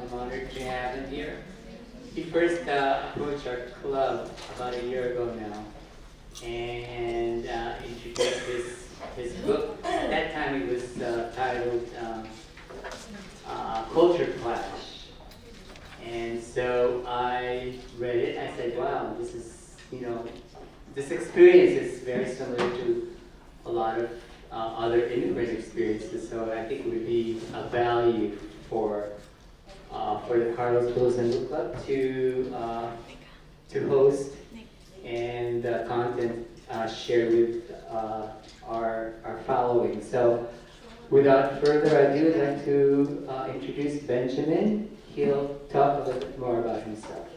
I'm honored to have him here. He first approached our club about a year ago now and introduced his book. At that time it was titled Culture Clash. And so I read it. I said, wow, this is, this experience is very similar to a lot of other immigrant experiences. So I think it would be a value for the Carlos Bulosan Book Club to host and content shared with our following. So without further ado, I'd like to introduce Benjamin. He'll talk a little bit more about himself.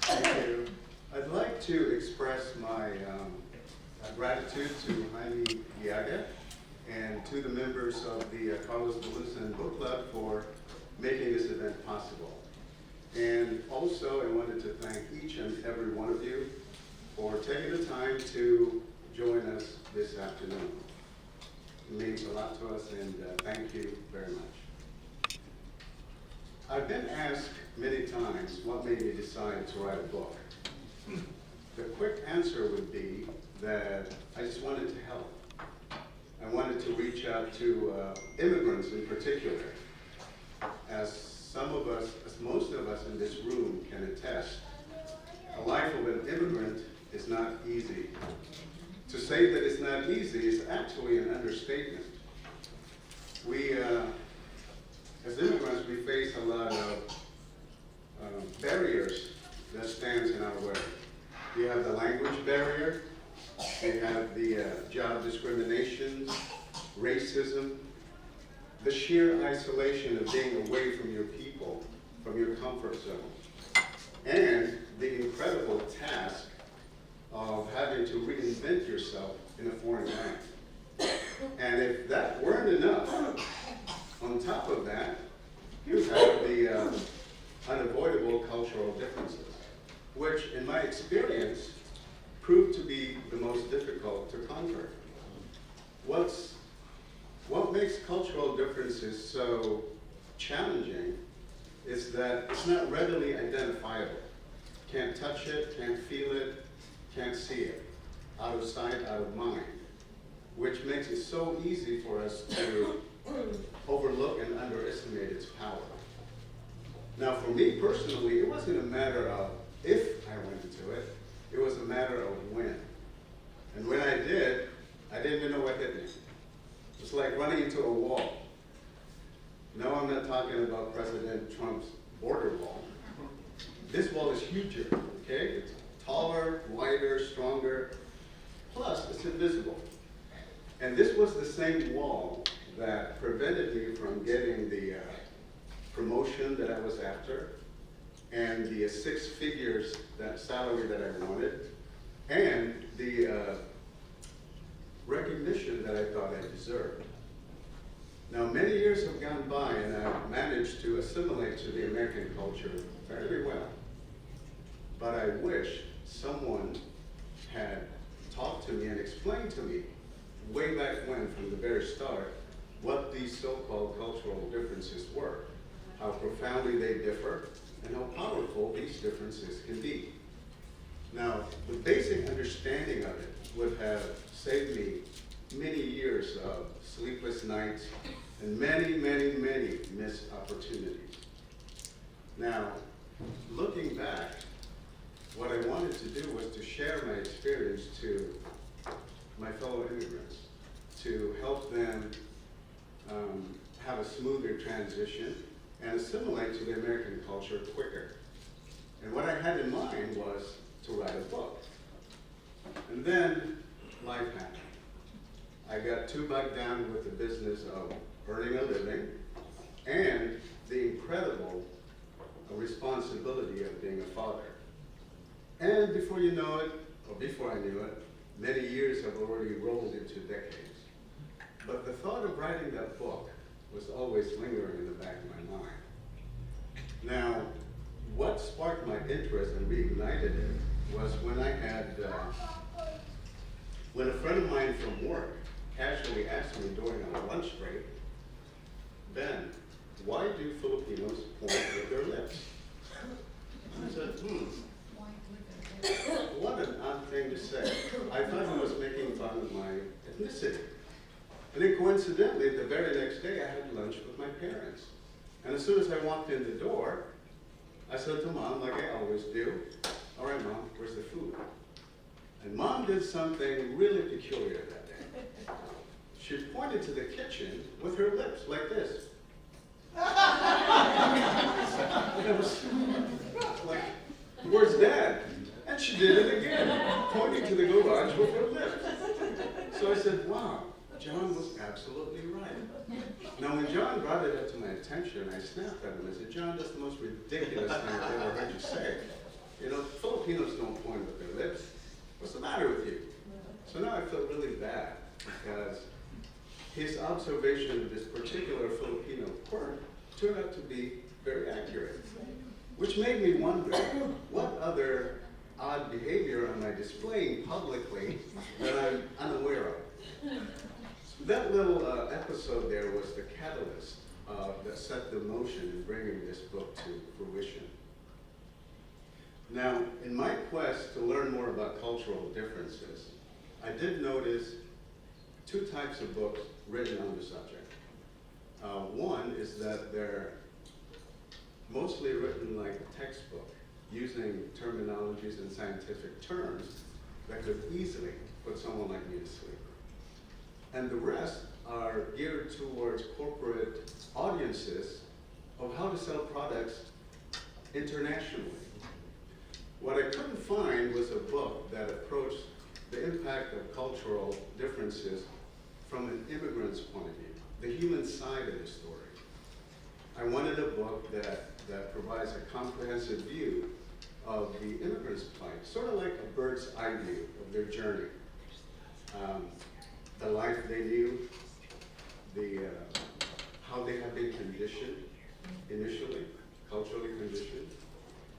Thank you. I'd like to express my gratitude to Jaime Diaga and to the members of the Carlos Bulosan Book Club for making this event possible. And also, I wanted to thank each and every one of you for taking the time to join us this afternoon. It means a lot to us, and thank you very much. I've been asked many times what made me decide to write a book. The quick answer would be that I just wanted to help. I wanted to reach out to immigrants in particular. As some of us, as most of us in this room can attest, a life of an immigrant is not easy. To say that it's not easy is actually an understatement. We, as immigrants, we face a lot of barriers that stands in our way. You have the language barrier, you have the job discrimination, racism, the sheer isolation of being away from your people, from your comfort zone, and the incredible task of having to reinvent yourself in a foreign land. And if that weren't enough, on top of that, you have the unavoidable cultural differences, which in my experience proved to be the most difficult to conquer. What makes cultural differences so challenging is that it's not readily identifiable. Can't touch it, can't feel it, can't see it. Out of sight, out of mind. Which makes it so easy for us to overlook and underestimate its power. Now for me personally, it wasn't a matter of if I went into it, it was a matter of when. And when I did, I didn't even know what hit me. It's like running into a wall. No, I'm not talking about President Trump's border wall. This wall is huger, okay? It's taller, wider, stronger, plus it's invisible. And this was the same wall that prevented me from getting the promotion that I was after, and the 6 figures, that salary that I wanted, and the recognition that I thought I deserved. Now, many years have gone by, and I've managed to assimilate to the American culture fairly well. But I wish someone had talked to me and explained to me way back when, from the very start, what these so-called cultural differences were, how profoundly they differ, and how powerful these differences can be. Now, the basic understanding of it would have saved me many years of sleepless nights and many, many, many missed opportunities. Now, looking back, what I wanted to do was to share my experience to my fellow immigrants, to help them have a smoother transition and assimilate to the American culture quicker. And what I had in mind was to write a book. And then life happened. I got too bogged down with the business of earning a living and the incredible responsibility of being a father. And before you know it, or before I knew it, many years have already rolled into decades. But the thought of writing that book was always lingering in the back of my mind. Now, what sparked my interest and reignited it was when I had, when a friend of mine from work actually asked me during our lunch break, Ben, why do Filipinos point with their lips? I said, what an odd thing to say. I thought he was making fun of my ethnicity. And then coincidentally, the very next day I had lunch with my parents. And as soon as I walked in the door, I said to Mom, like I always do, all right, Mom, where's the food? And Mom did something really peculiar that day. She pointed to the kitchen with her lips like this. And I was like, where's Dad? And she did it again, pointing to the garage with her lips. So I said, wow, John was absolutely right. Now when John brought it up to my attention, I snapped at him. I said, John, that's the most ridiculous thing I've ever heard you say. You know, Filipinos don't point with their lips. What's the matter with you? So now I feel really bad because his observation of this particular Filipino quirk turned out to be very accurate, which made me wonder what other odd behavior am I displaying publicly that I'm unaware of. So that little episode there was the catalyst that set the motion in bringing this book to fruition. Now, in my quest to learn more about cultural differences, I did notice two types of books written on the subject. One is that they're mostly written like a textbook, using terminologies and scientific terms that could easily put someone like me to sleep. And the rest are geared towards corporate audiences of how to sell products internationally. What I couldn't find was a book that approached the impact of cultural differences from an immigrant's point of view, the human side of the story. I wanted a book that provides a comprehensive view of the immigrant's plight, sort of like a bird's eye view of their journey. The life they knew, how they have been conditioned initially, culturally conditioned,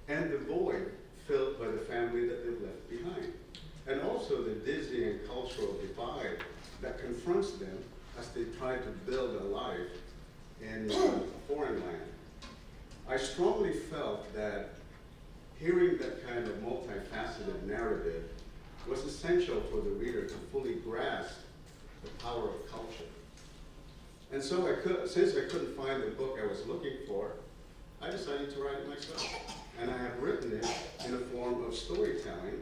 and the void filled by the family that they've left behind. And also the dizzying cultural divide that confronts them as they try to build a life in a foreign land. I strongly felt that hearing that kind of multifaceted narrative was essential for the reader to fully grasp the power of culture. And so since I couldn't find the book I was looking for, I decided to write it myself. And I have written it in a form of storytelling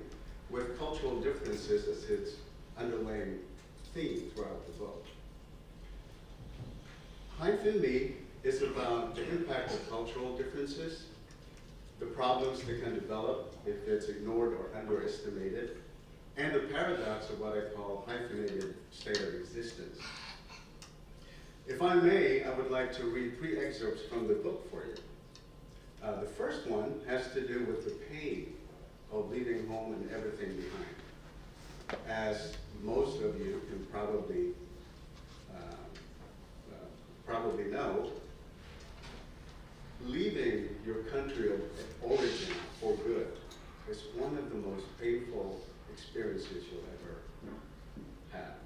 with cultural differences as its underlying theme throughout the book. Hyphen Me is about the impact of cultural differences, the problems that can develop if it's ignored or underestimated, and the paradox of what I call hyphenated state of existence. If I may, I would like to read 3 excerpts from the book for you. The first one has to do with the pain of leaving home and everything behind. As most of you can probably know, leaving your country of origin for good is one of the most painful experiences you'll ever have.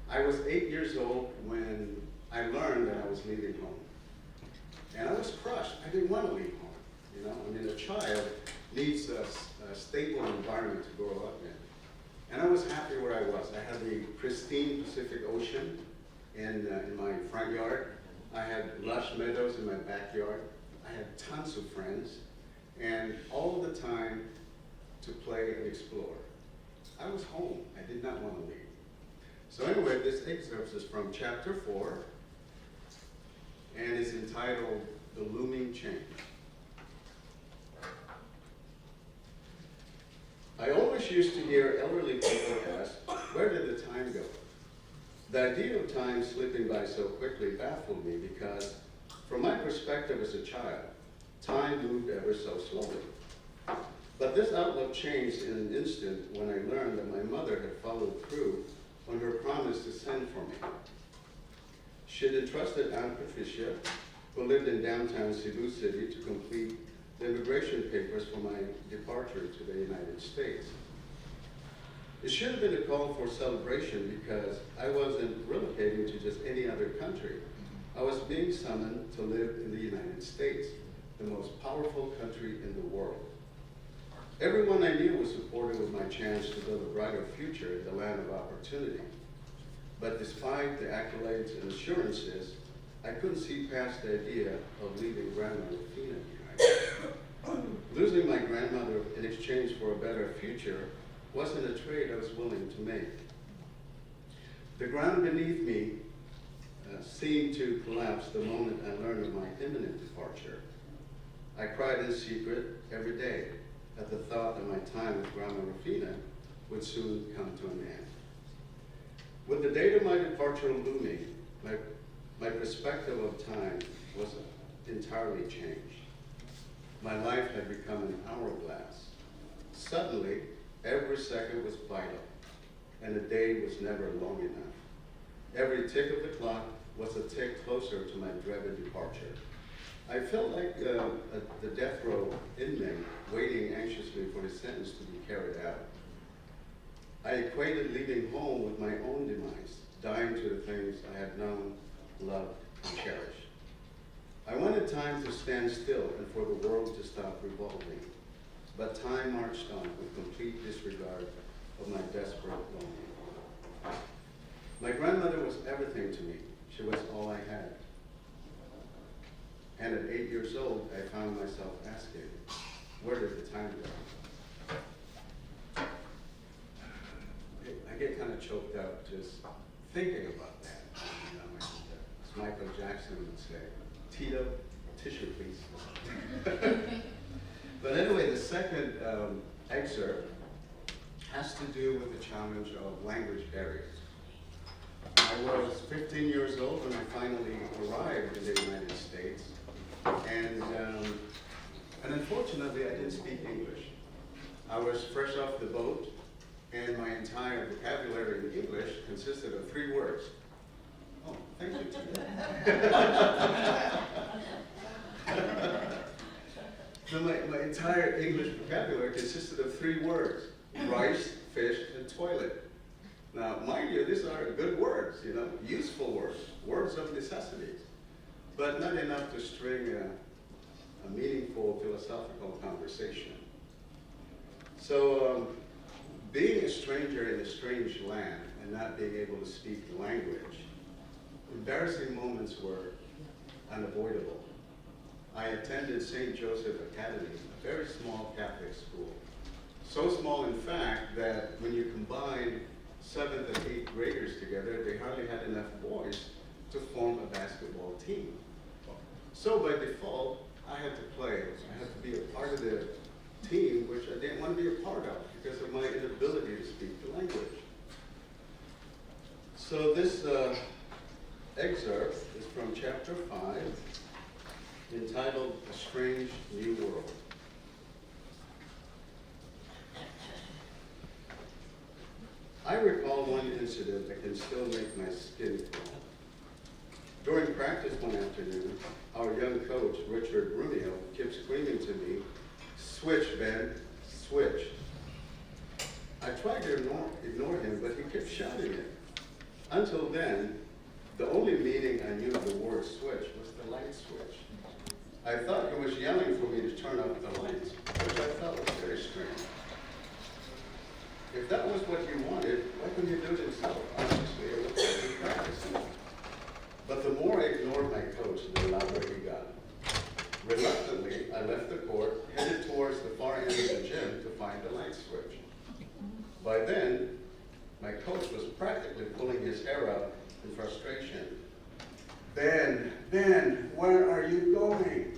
I was 8 years old when I learned that I was leaving home. And I was crushed. I didn't want to leave home. You know, I mean, a child needs a stable environment to grow up in. And I was happy where I was. I had the pristine Pacific Ocean in my front yard. I had lush meadows in my backyard. I had tons of friends, and all the time to play and explore. I was home. I did not want to leave. So anyway, this excerpt is from chapter 4, and is entitled The Looming Change. I always used to hear elderly people ask, where did the time go? The idea of time slipping by so quickly baffled me because, from my perspective as a child, time moved ever so slowly. But this outlook changed in an instant when I learned that my mother had followed through on her promise to send for me. She had entrusted Aunt Patricia, who lived in downtown Cebu City, to complete the immigration papers for my departure to the United States. It should have been a call for celebration because I wasn't relocating to just any other country. I was being summoned to live in the United States, the most powerful country in the world. Everyone I knew was supportive of my chance to build a brighter future in the land of opportunity. But despite the accolades and assurances, I couldn't see past the idea of leaving Grandma Rufina behind. Losing my grandmother in exchange for a better future wasn't a trade I was willing to make. The ground beneath me seemed to collapse the moment I learned of my imminent departure. I cried in secret every day at the thought that my time with Grandma Rufina would soon come to an end. With the date of my departure looming, my perspective of time was entirely changed. My life had become an hourglass. Suddenly, every second was vital, and the day was never long enough. Every tick of the clock was a tick closer to my dreaded departure. I felt like the death row inmate waiting anxiously for his sentence to be carried out. I equated leaving home with my own demise, dying to the things I had known, loved, and cherished. I wanted time to stand still and for the world to stop revolving. But time marched on with complete disregard of my desperate longing. My grandmother was everything to me. She was all I had. And at 8 years old, I found myself asking, where did the time go? I get kind of choked up just thinking about that. You know, as Michael Jackson would say, Tito, tissue please. But anyway, the second excerpt has to do with the challenge of language barriers. I was 15 years old when I finally arrived in the United States, and unfortunately I didn't speak English. I was fresh off the boat, and my entire vocabulary in English consisted of 3 words. Oh, thank you, So my entire English vocabulary consisted of 3 words: rice, fish, and toilet. Now, mind you, these are good words, you know, useful words, words of necessity, but not enough to string a meaningful philosophical conversation. So, being a stranger in a strange land and not being able to speak the language, embarrassing moments were unavoidable. I attended St. Joseph Academy, a very small Catholic school. So small, in fact, that when you combine 7th and 8th graders together, they hardly had enough boys to form a basketball team. So by default, I had to play. I had to be a part of the team, which I didn't want to be a part of because of my inability to speak the language. So this excerpt is from chapter 5, entitled A Strange New World. I recall one incident that can still make my skin crawl. During practice one afternoon, our young coach, Richard Romeo, kept screaming to me, "Switch, Ben, switch." I tried to ignore him, but he kept shouting it. Until then, the only meaning I knew of the word switch was the light switch. I thought he was yelling for me to turn off the lights, which I thought was very strange. If that was what you wanted, why couldn't you do it himself? Obviously, it was very practicing. But the more I ignored my coach, the louder he got. Reluctantly, I left the court, headed towards the far end of the gym to find the light switch. By then, my coach was practically pulling his hair out in frustration. Ben, where are you going?"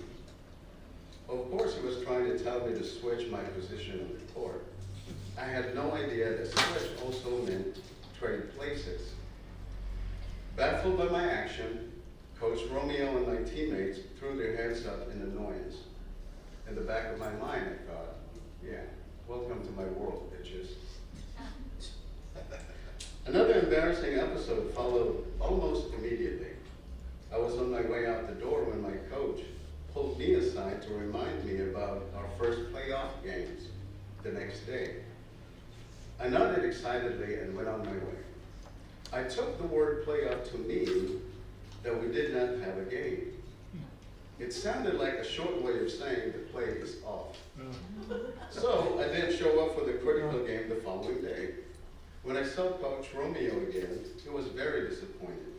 Of course, he was trying to tell me to switch my position on the court. I had no idea that switch also meant trade places. Baffled by my action, Coach Romeo and my teammates threw their hands up in annoyance. In the back of my mind, I thought, yeah, welcome to my world, bitches. Another embarrassing episode followed almost immediately. I was on my way out the door when my coach pulled me aside to remind me about our first playoff games the next day. I nodded excitedly and went on my way. I took the word playoff to mean that we did not have a game. It sounded like a short way of saying the play is off. So I didn't show up for the critical game the following day. When I saw Coach Romeo again, he was very disappointed.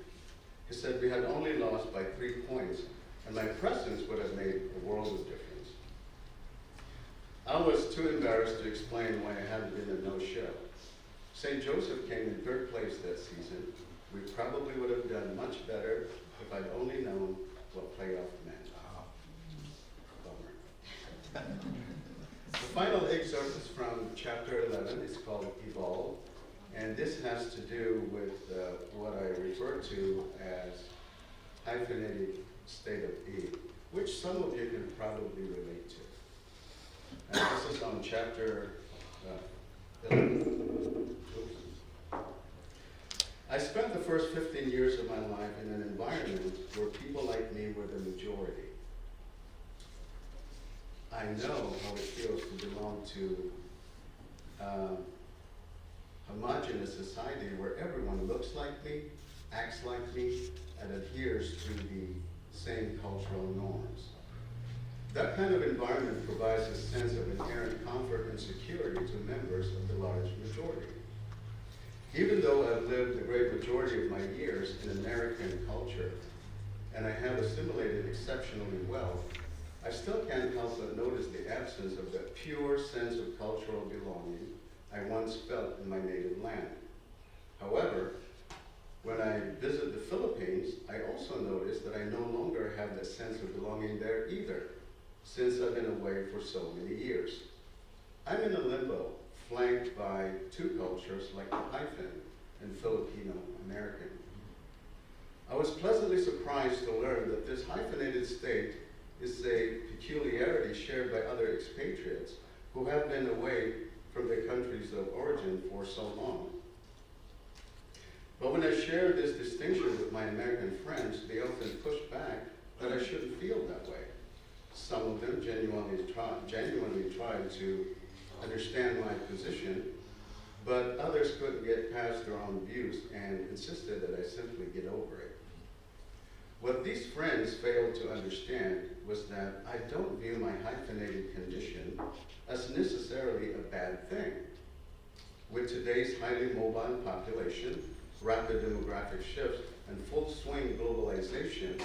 He said we had only lost by 3 points, and my presence would have made a world of difference. I was too embarrassed to explain why I hadn't been a no-show. St. Joseph came in 3rd place that season. We probably would have done much better if I'd only known what playoff meant. Bummer. The final excerpt is from chapter 11. It's called Evolve. And this has to do with what I refer to as hyphenated state of being, which some of you can probably relate to. And this is on chapter 11. Oops. I spent the first 15 years of my life in an environment where people like me were the majority. I know how it feels to belong to homogeneous society where everyone looks like me, acts like me, and adheres to the same cultural norms. That kind of environment provides a sense of inherent comfort and security to members of the large majority. Even though I've lived the great majority of my years in American culture, and I have assimilated exceptionally well, I still can't help but notice the absence of that pure sense of cultural belonging I once felt in my native land. However, when I visit the Philippines, I also notice that I no longer have that sense of belonging there either, since I've been away for so many years. I'm in a limbo, flanked by 2 cultures like the hyphen and Filipino-American. I was pleasantly surprised to learn that this hyphenated state is a peculiarity shared by other expatriates who have been away from their countries of origin for so long. But when I share this distinction with my American friends, they often push back that I shouldn't feel that way. Some of them genuinely try to understand my position, but others couldn't get past their own views and insisted that I simply get over it. What these friends failed to understand was that I don't view my hyphenated condition as necessarily a bad thing. With today's highly mobile population, rapid demographic shifts, and full swing globalization,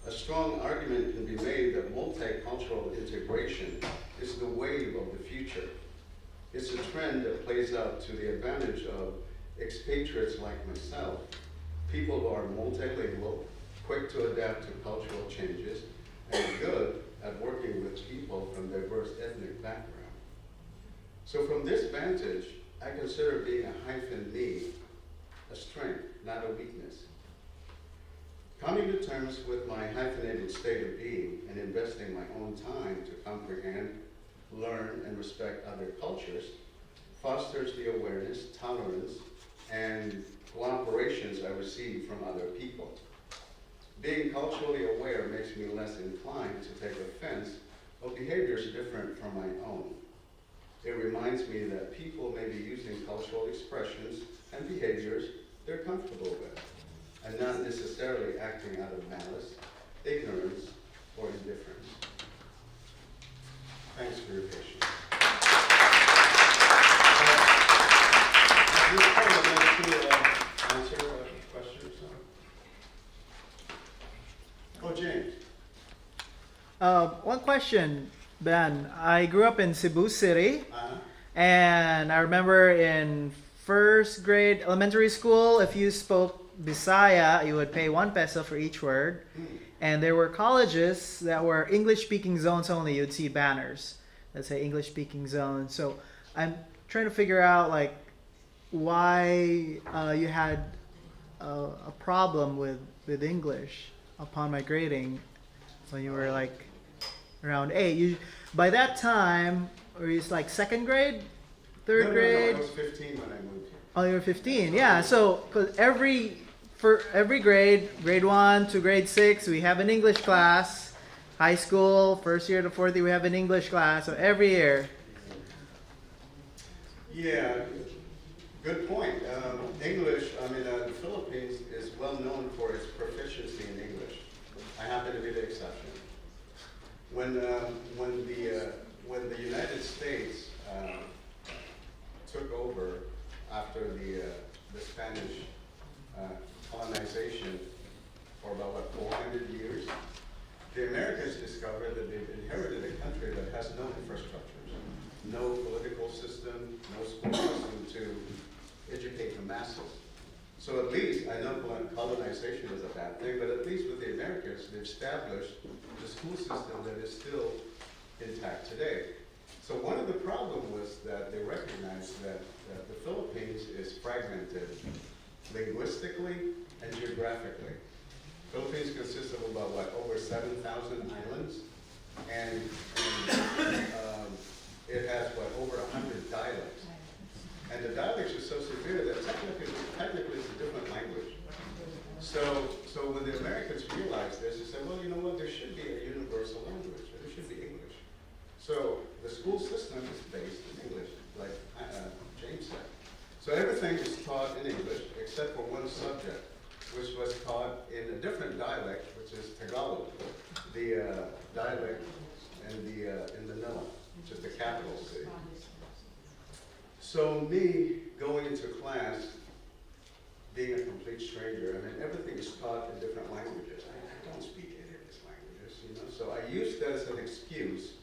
a strong argument can be made that multicultural integration is the wave of the future. It's a trend that plays out to the advantage of expatriates like myself, people who are multilingual, quick to adapt to cultural changes, and good at working with people from diverse ethnic backgrounds. So from this vantage, I consider being a hyphen me a strength, not a weakness. Coming to terms with my hyphenated state of being and investing my own time to comprehend, learn, and respect other cultures fosters the awareness, tolerance, and cooperations I receive from other people. Being culturally aware makes me less inclined to take offense of behaviors different from my own. It reminds me that people may be using cultural expressions and behaviors they're comfortable with, and not necessarily acting out of malice, ignorance, or indifference. Thanks for your patience. At this point, I'd like to answer a question or so. Oh, James. One question, Ben. I grew up in Cebu City, and I remember in first grade elementary school, if you spoke Bisaya, you would pay 1 peso for each word. And there were colleges that were English-speaking zones only. You'd see banners that say English-speaking zone. So I'm trying to figure out like why you had a problem with English upon my grading when you were like around 8. By that time, were you like 2nd grade, 3rd grade? No, I was 15 when I moved here. Oh, you were 15. Yeah. So for every grade, grade 1 to grade 6, we have an English class. High school, 1st year to 4th year, we have an English class. So every year. Yeah, good point. English, the Philippines is well known for its proficiency in English. I happen to be the exception. When the United States took over after the Spanish colonization for about, 400 years, the Americans discovered that they've inherited a country that has no infrastructures, no political system, no school system to educate the masses. So at least, I know colonization is a bad thing, but at least with the Americans, they've established the school system that is still intact today. So one of the problems was that they recognized that the Philippines is fragmented linguistically and geographically. Philippines consists of about, over 7,000 islands, and it has, over 100 dialects. And the dialects are so severe that technically it's a different language. So when the Americans realized this, they said, well, you know what, there should be a universal language, there should be English. So the school system is based in English, like James said. So everything is taught in English except for one subject, which was taught in a different dialect, which is Tagalog, the dialect in Manila, which is the capital city. So me going into class, being a complete stranger, everything is taught in different languages. I don't speak any of these languages, So I used that as an excuse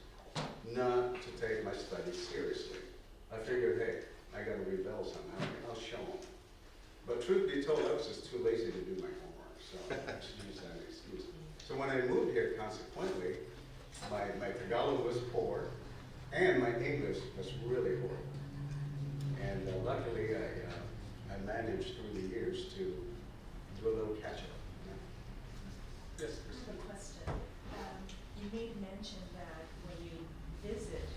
not to take my studies seriously. I figured, hey, I got to rebel somehow. I'll show them. But truth be told, I was just too lazy to do my homework, so I just used that excuse. So when I moved here, consequently, my Tagalog was poor, and my English was really horrible. And luckily, I managed through the years to do a little catch-up. Yes, I have a question. You made mention that when you visit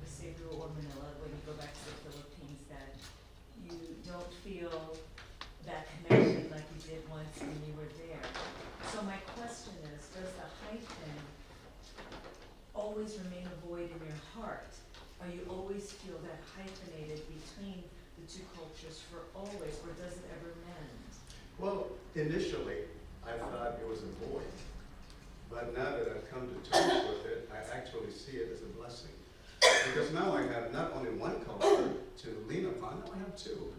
Cebu or Manila, when you go back to the Philippines, that you don't feel that connection like you did once when you were there. So my question is, does the hyphen always remain a void in your heart? Or you always feel that hyphenated between the two cultures for always, or does it ever mend? Well, initially, I thought it was a void. But now that I've come to terms with it, I actually see it as a blessing. Because now I have not only one culture to lean upon, now I have two.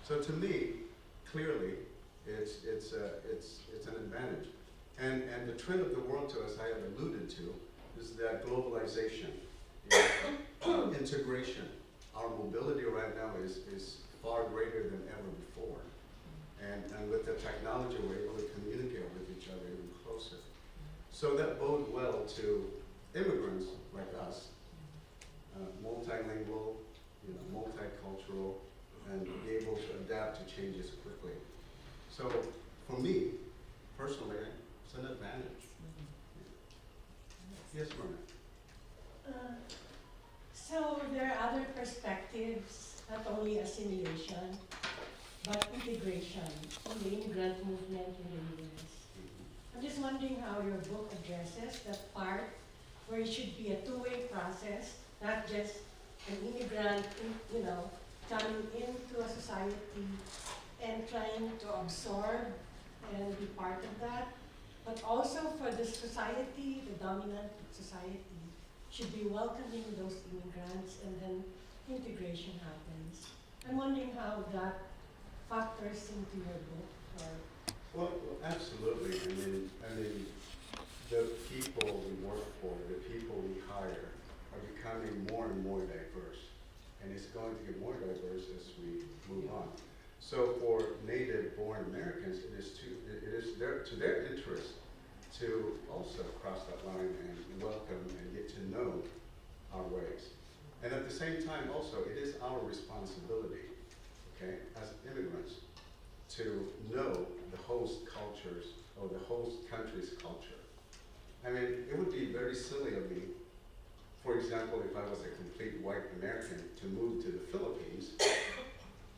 So to me, clearly, it's an advantage. And the trend of the world, to as I have alluded to, is that globalization, integration. Our mobility right now is far greater than ever before. And with the technology, we're able to communicate with each other even closer. So that bodes well to immigrants like us, multilingual, multicultural, and be able to adapt to changes quickly. So for me, personally, it's an advantage. Yes, Myrna? So there are other perspectives, not only assimilation, but integration in the immigrant movement in the U.S. I'm just wondering how your book addresses that part where it should be a two-way process, not just an immigrant, coming into a society and trying to absorb and be part of that, but also for the society, the dominant society, should be welcoming those immigrants, and then integration happens. I'm wondering how that factors into your book. Well, absolutely. The people we work for, the people we hire, are becoming more and more diverse, and it's going to get more diverse as we move on. So for native-born Americans, it is to their interest to also cross that line and welcome and get to know our ways. And at the same time also, it is our responsibility, as immigrants, to know the host cultures or the host country's culture. It would be very silly of me, for example, if I was a complete white American, to move to the Philippines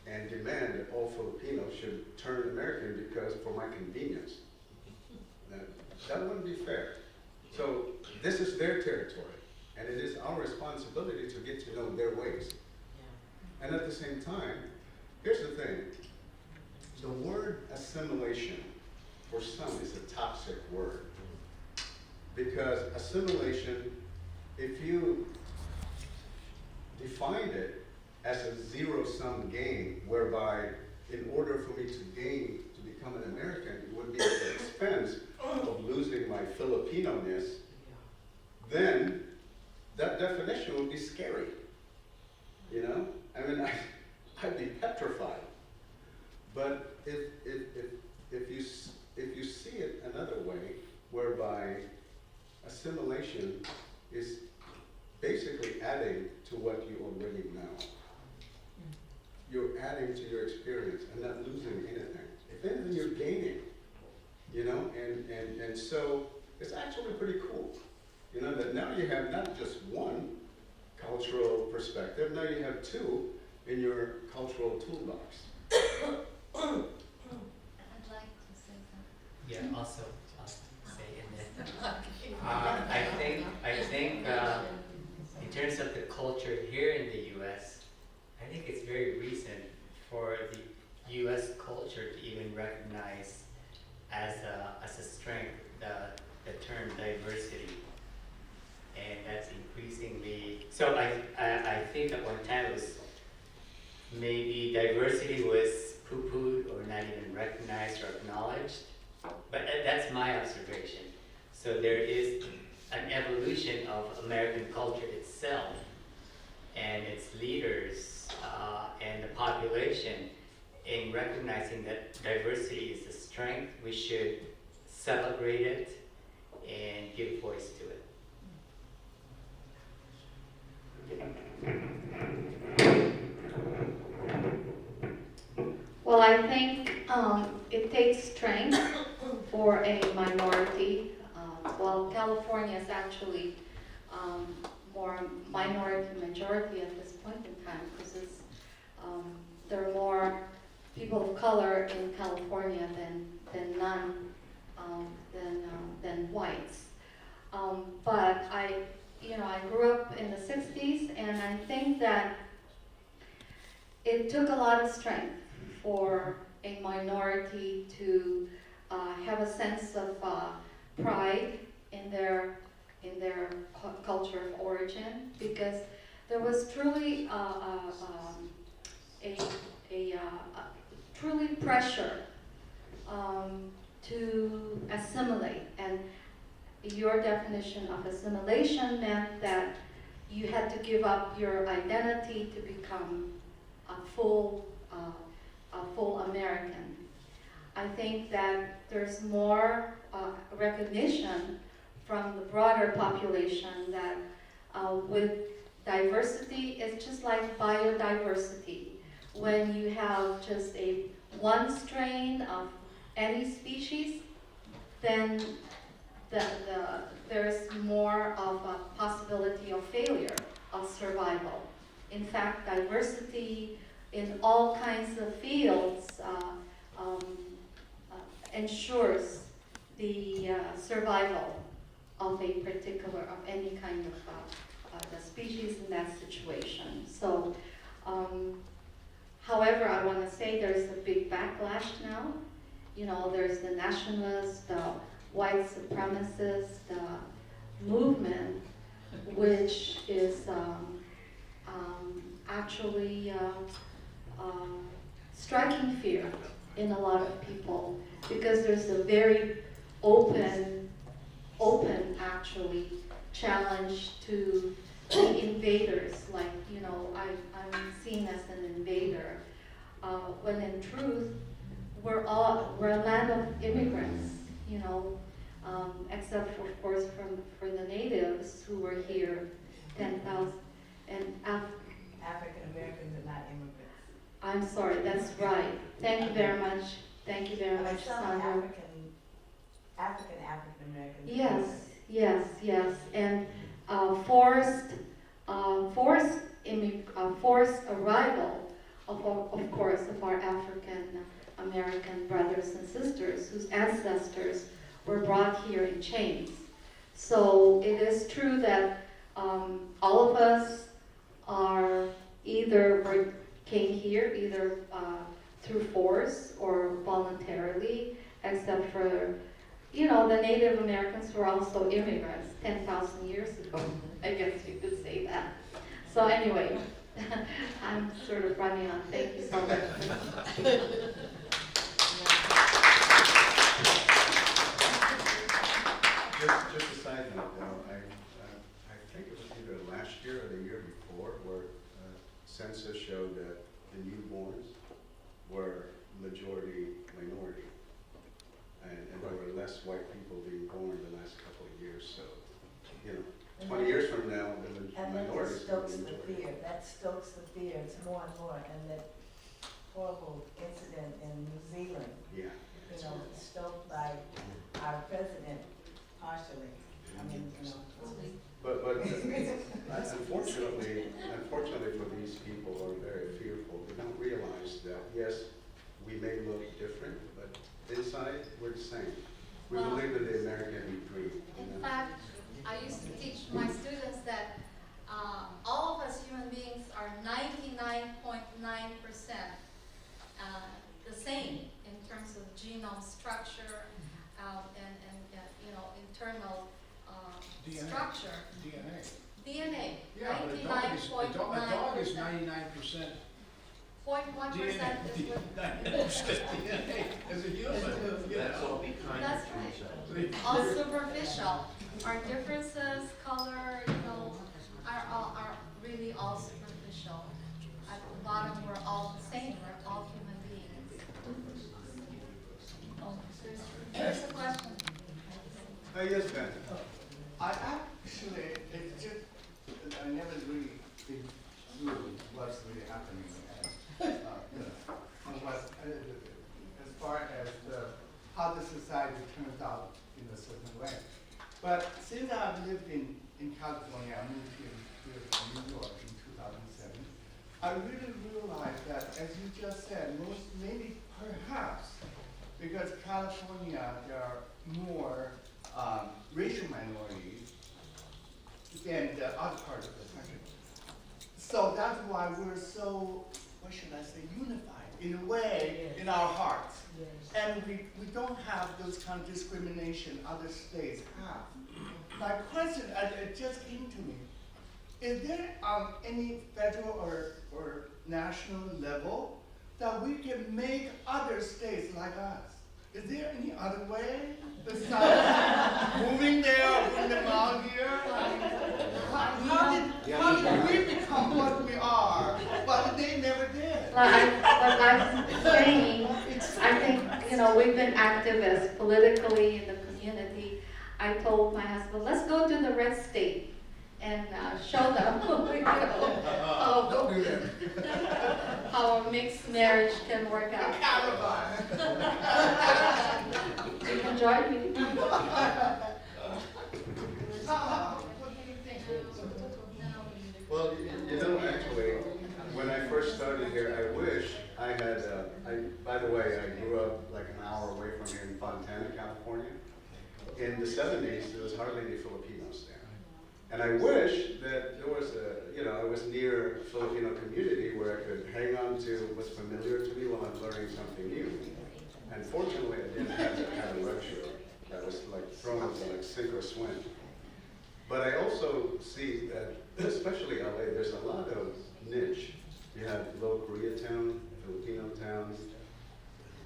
and demand that all Filipinos should turn American because for my convenience. That wouldn't be fair. So this is their territory, and it is our responsibility to get to know their ways. And at the same time, here's the thing. The word assimilation, for some, is a toxic word. Because assimilation, if you defined it as a zero-sum game, whereby in order for me to gain, to become an American, it would be at the expense of losing my Filipino-ness, then that definition would be scary. You know? I mean, I'd be petrified. But if you see it another way, whereby assimilation is basically adding to what you already know. You're adding to your experience and not losing anything. If anything, you're gaining. You know, and so it's actually pretty cool. You know, that now you have not just one cultural perspective, now you have two in your cultural toolbox. I'd like to say something. Yeah, also, I'll say in this. I think in terms of the culture here in the U.S., I think it's very recent for the U.S. culture to even recognize as a strength the term diversity, and that's increasingly. So I think at one time it was maybe diversity was poo-pooed or not even recognized or acknowledged, but that's my observation. So there is an evolution of American culture itself and its leaders and the population in recognizing that diversity is a strength. We should celebrate it and give voice to it. Well, I think it takes strength for a minority. Well, California is actually more minority majority at this point in time because there are more people of color in California than whites. But I grew up in the 60s, and I think that it took a lot of strength for a minority to have a sense of pride in their culture of origin, because there was truly truly pressure to assimilate, and your definition of assimilation meant that you had to give up your identity to become a full American. I think that there's more recognition from the broader population that with diversity, it's just like biodiversity. When you have just one strain of any species, then there's more of a possibility of failure of survival. In fact, diversity in all kinds of fields ensures the survival of a particular, of any kind of the species in that situation. So, however, I want to say there's a big backlash now. You know, there's the nationalists, the white supremacists, the movement, which is actually striking fear in a lot of people, because there's a very open actually challenge to the invaders. Like, you know, I'm seen as an invader, when in truth we're a land of immigrants. You know, except for, of course, for the natives who were here 10,000 and African Americans are not immigrants. I'm sorry, that's right. Thank you very much. Thank you very much, Some Sandra. African Americans. Yes, and forced arrival of course of our African American brothers and sisters whose ancestors were brought here in chains. So it is true that all of us are either came here either through force or voluntarily, except for, the Native Americans were also immigrants 10,000 years ago. I guess you could say that. So anyway, I'm sort of running on. Thank you so much. Just a side note, though, I think it was either last year or the year before, where census showed that the newborns were majority minority, and there were less white people being born the last couple of years. So, 20 years from now, the And that minorities just will stokes be the majority. fear, that stokes the fear, it's more and more, and that horrible incident in New Zealand, Yeah. stoked by our president partially, I mean, But unfortunately for these people who are very fearful, they don't realize that, yes, we may look different, but inside, we're the same. We Well, believe in the American dream. In fact, I used to teach my students that all of us human beings are 99.9% the same in terms of genome structure and internal structure. DNA. Yeah, but a dog is 99% 0.1% is what. DNA as a human. That's all behind That's the right. All superficial. Our differences, color, are really all superficial. At the bottom, we're all the same. We're all human beings. Oh, there's a question. Yes, Ben. I actually, it's just, I never really think through what's really happening. As far as how the society turns out in a certain way. But since I've lived in California, I moved here from New York in 2007, I really realized that, as you just said, maybe perhaps because California, there are more racial minorities than the other part of the country. So that's why we're so, what should I say, unified in a way in our hearts. And we don't have those kind of discrimination other states have. My question, it just came to me, is there any federal or national level that we can make other states like us? Is there any other way besides moving there, putting them out here? How did we become what we are, but they never did? Like I'm saying, I think, we've been activists politically in the community. I told my husband, let's go to the red state and show them how a mixed marriage can work out. You can join me. What do you think? Well, actually, when I first started here, I wish I had, by the way, I grew up like an hour away from here in Fontana, California. In the 70s, there was hardly any Filipinos there. And I wish that there was I was near a Filipino community where I could hang on to what's familiar to me while I'm learning something new. And fortunately, I didn't have that kind of luxury. That was like thrown into like sink or swim. But I also see that, especially LA, there's a lot of niche. You have Little Koreatown, Filipino towns,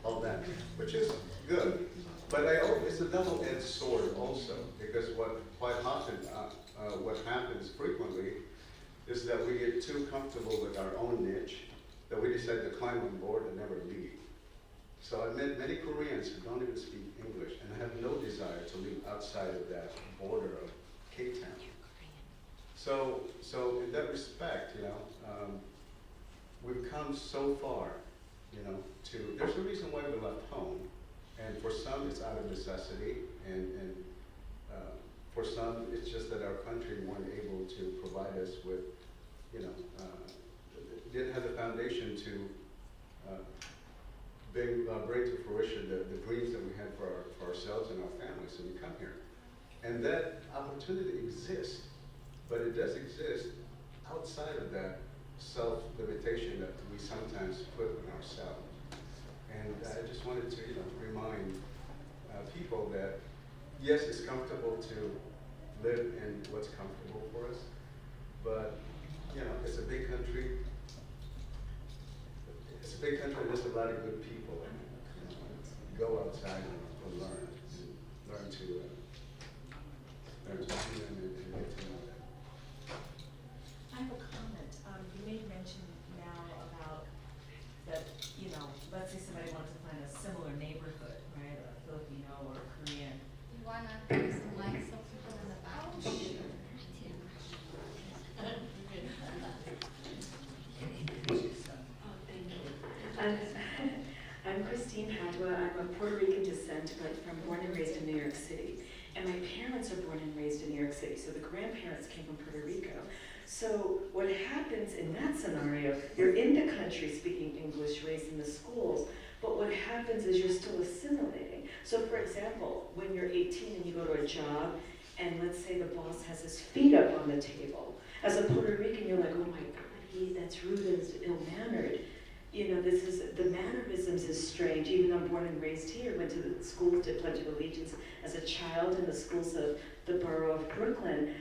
all that, which is good. But it's a double-edged sword also, because what happens frequently is that we get too comfortable with our own niche, that we decide to climb on board and never leave. So I met many Koreans who don't even speak English and have no desire to leave outside of that border of Cape Town. So in that respect, we've come so far, there's a reason why we left home. And for some, it's out of necessity, and for some, it's just that our country weren't able to provide us with, didn't have the foundation to bring to fruition the dreams that we had for ourselves and our families, so we come here. And that opportunity exists, but it does exist outside of that self-limitation that we sometimes put on ourselves. And I just wanted to, remind people that yes, it's comfortable to live in what's comfortable for us, but it's a big country. It's a big country. And there's a lot of good people. Go outside and learn to see them and get to know them. I have a comment. You made mention now about that, let's say somebody wants to find a similar neighborhood, right? A Filipino or a Korean. You wanna use the mic so people in the back? I'm Christine Padua. I'm of Puerto Rican descent, but I'm born and raised in New York City. And my parents are born and raised in New York City, so the grandparents came from Puerto Rico. So what happens in that scenario, you're in the country speaking English, raised in the schools, but what happens is you're still assimilating. So for example, when you're 18 and you go to a job, and let's say the boss has his feet up on the table, as a Puerto Rican, you're like, oh my God, that's rude and ill-mannered. The mannerisms is strange. Even though I'm born and raised here, went to the schools, did Pledge of Allegiance as a child in the schools of the borough of Brooklyn.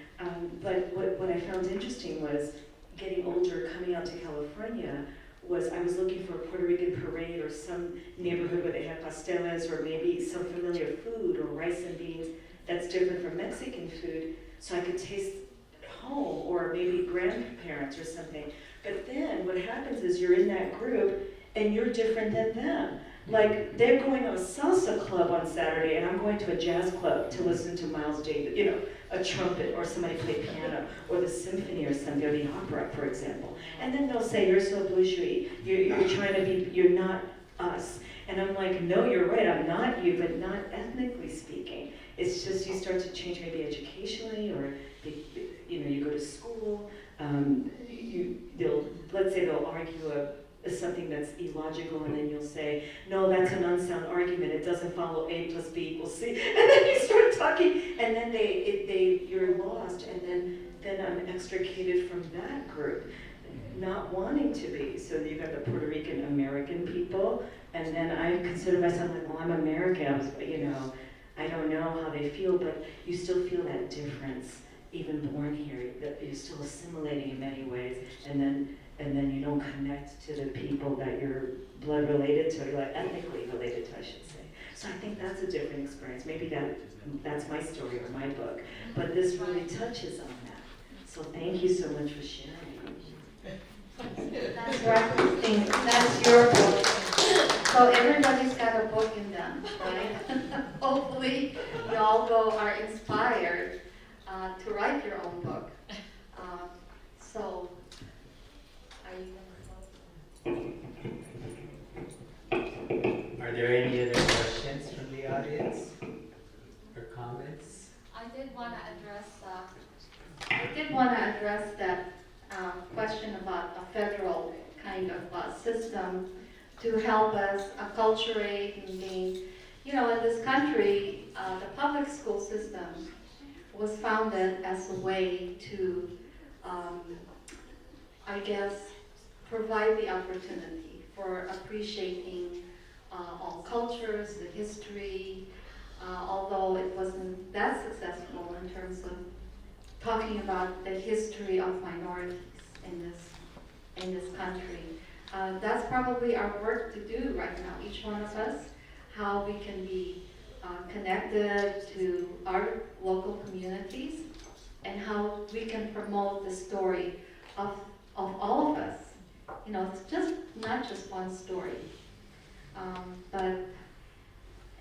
But what I found interesting was getting older, coming out to California, I was looking for a Puerto Rican parade or some neighborhood where they have pasteles or maybe some familiar food or rice and beans that's different from Mexican food, so I could taste home or maybe grandparents or something. But then what happens is you're in that group and you're different than them. Like they're going to a salsa club on Saturday and I'm going to a jazz club to listen to Miles Davis, a trumpet or somebody play piano or the symphony or something, or the opera, for example. And then they'll say, you're so bourgeois, you're trying to be, you're not us. And I'm like, no, you're right, I'm not you, but not ethnically speaking. It's just you start to change maybe educationally or, you go to school. Let's say they'll argue something that's illogical, and then you'll say, no, that's an unsound argument. It doesn't follow A plus B equals C. And then you start talking, and then you're lost, and then I'm extricated from that group, not wanting to be. So you've got the Puerto Rican American people, and then I consider myself like, well, I'm American. I don't know how they feel, but you still feel that difference. Even born here, that you're still assimilating in many ways, and then you don't connect to the people that you're blood related to, or like ethnically related to, I should say. So I think that's a different experience. Maybe that's my story or my book, but this really touches on that. So thank you so much for sharing. That's right, Christine. That's your book. So everybody's got a book in them, right? Hopefully, you all are inspired to write your own book. Are there any other questions from the audience or comments? I did want to address that question about a federal kind of system to help us acculturate and being, in this country, the public school system was founded as a way to, provide the opportunity for appreciating all cultures, the history, although it wasn't that successful in terms of talking about the history of minorities in this country. That's probably our work to do right now, each one of us, how we can be connected to our local communities and how we can promote the story of all of us. It's just not just one story. But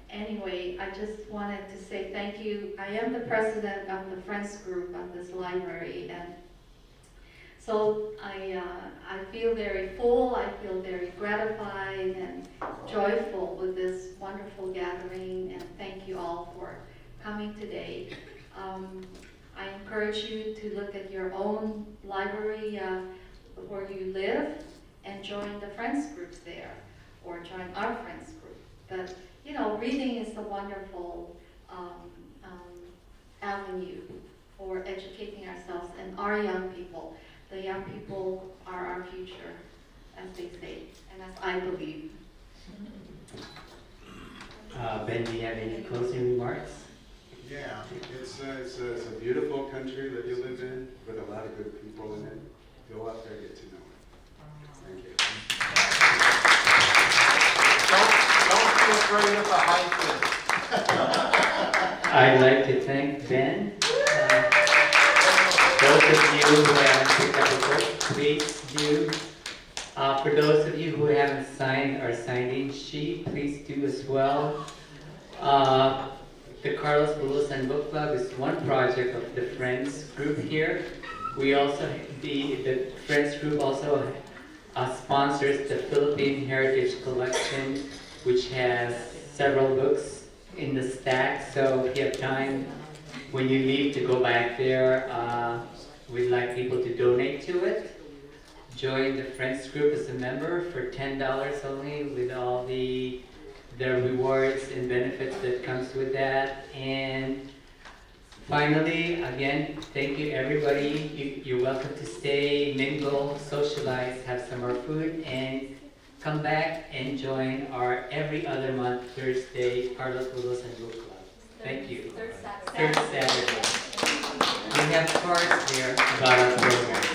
anyway, I just wanted to say thank you. I am the president of the Friends group of this library, and so I feel very full, I feel very gratified and joyful with this wonderful gathering, and thank you all for coming today. I encourage you to look at your own library where you live and join the Friends groups there, or join our Friends group. But reading is a wonderful avenue for educating ourselves and our young people. the young people are our future, as they say, and as I believe. Ben, do you have any closing remarks? Yeah, it's a beautiful country that you live in with a lot of good people in it. Go out there, get to know it. Thank you. Don't be afraid of the height. I'd like to thank Ben. Those of you who haven't picked up a book, please do. For those of you who haven't signed our sign-in sheet, please do as well. The Carlos Bulosan Book Club is one project of the Friends group here. We also, the Friends group also sponsors the Philippine Heritage Collection, which has several books in the stack. So if you have time, when you leave, to go back there, we'd like people to donate to it. Join the Friends group as a member for $10 only, with all the rewards and benefits that comes with that. And finally, again, thank you everybody. You're welcome to stay, mingle, socialize, have some more food, and come back and join our every other month Thursday Carlos Bulosan Book Club. Thank you. Third Saturday. We have cards there about our program.